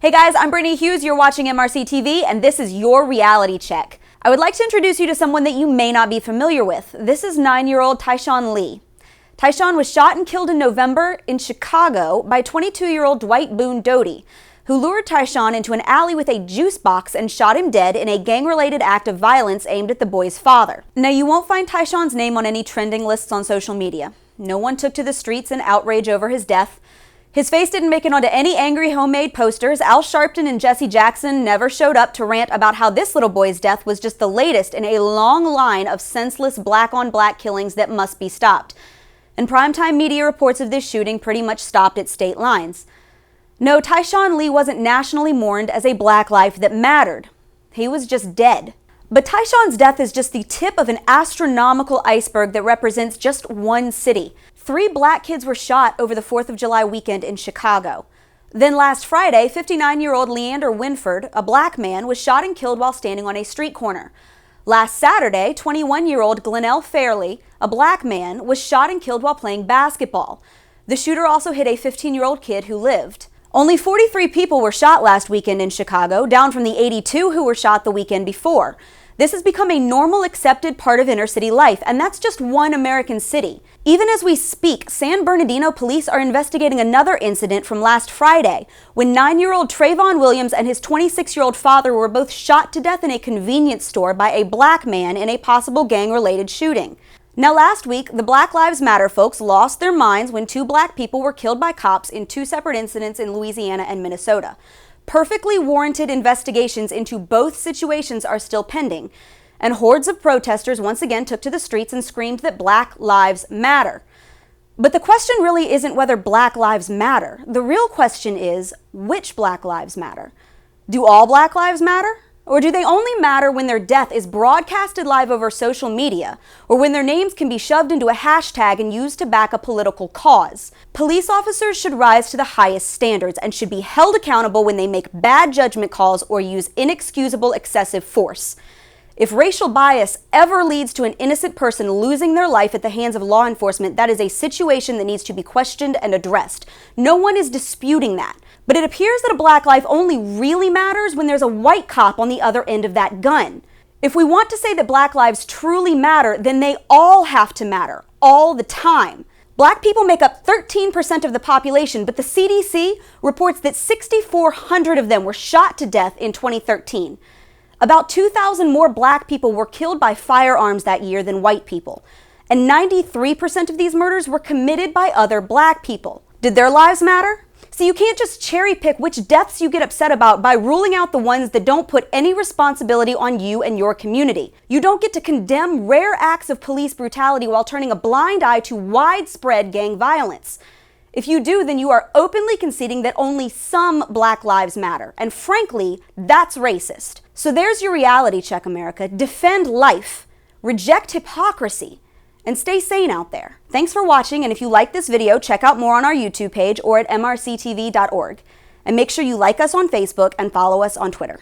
Hey guys, I'm Brittany Hughes, you're watching MRCTV, and this is your reality check. I would like to introduce you to someone that you may not be familiar with. This is 9-year-old Tyshawn Lee. Tyshawn was shot and killed in November in Chicago by 22-year-old Dwight Boone Doty, who lured Tyshawn into an alley with a juice box and shot him dead in a gang-related act of violence aimed at the boy's father. Now, you won't find Tyshawn's name on any trending lists on social media. No one took to the streets in outrage over his death. His face didn't make it onto any angry homemade posters. Al Sharpton and Jesse Jackson never showed up to rant about how this little boy's death was just the latest in a long line of senseless black-on-black killings that must be stopped. And primetime media reports of this shooting pretty much stopped at state lines. No, Tyshawn Lee wasn't nationally mourned as a black life that mattered. He was just dead. But Tyshawn's death is just the tip of an astronomical iceberg that represents just one city. 3 black kids were shot over the 4th of July weekend in Chicago. Then last Friday, 59-year-old Leander Winford, a black man, was shot and killed while standing on a street corner. Last Saturday, 21-year-old Glenell Fairley, a black man, was shot and killed while playing basketball. The shooter also hit a 15-year-old kid who lived. Only 43 people were shot last weekend in Chicago, down from the 82 who were shot the weekend before. This has become a normal, accepted part of inner-city life, and that's just one American city. Even as we speak, San Bernardino police are investigating another incident from last Friday, when 9-year-old Trayvon Williams and his 26-year-old father were both shot to death in a convenience store by a black man in a possible gang-related shooting. Now, last week, the Black Lives Matter folks lost their minds when 2 black people were killed by cops in 2 separate incidents in Louisiana and Minnesota. Perfectly warranted investigations into both situations are still pending, and hordes of protesters once again took to the streets and screamed that Black Lives Matter. But the question really isn't whether Black Lives matter. The real question is, which Black Lives matter? Do all Black lives matter? Or do they only matter when their death is broadcasted live over social media, or when their names can be shoved into a hashtag and used to back a political cause? Police officers should rise to the highest standards and should be held accountable when they make bad judgment calls or use inexcusable excessive force. If racial bias ever leads to an innocent person losing their life at the hands of law enforcement, that is a situation that needs to be questioned and addressed. No one is disputing that. But it appears that a black life only really matters when there's a white cop on the other end of that gun. If we want to say that black lives truly matter, then they all have to matter, all the time. Black people make up 13% of the population, but the CDC reports that 6,400 of them were shot to death in 2013. About 2,000 more black people were killed by firearms that year than white people. And 93% of these murders were committed by other black people. Did their lives matter? So you can't just cherry pick which deaths you get upset about by ruling out the ones that don't put any responsibility on you and your community. You don't get to condemn rare acts of police brutality while turning a blind eye to widespread gang violence. If you do, then you are openly conceding that only some Black lives matter. And frankly, that's racist. So there's your reality check, America. Defend life, reject hypocrisy, and stay sane out there. Thanks for watching, and if you like this video, check out more on our YouTube page or at mrctv.org. And make sure you like us on Facebook and follow us on Twitter.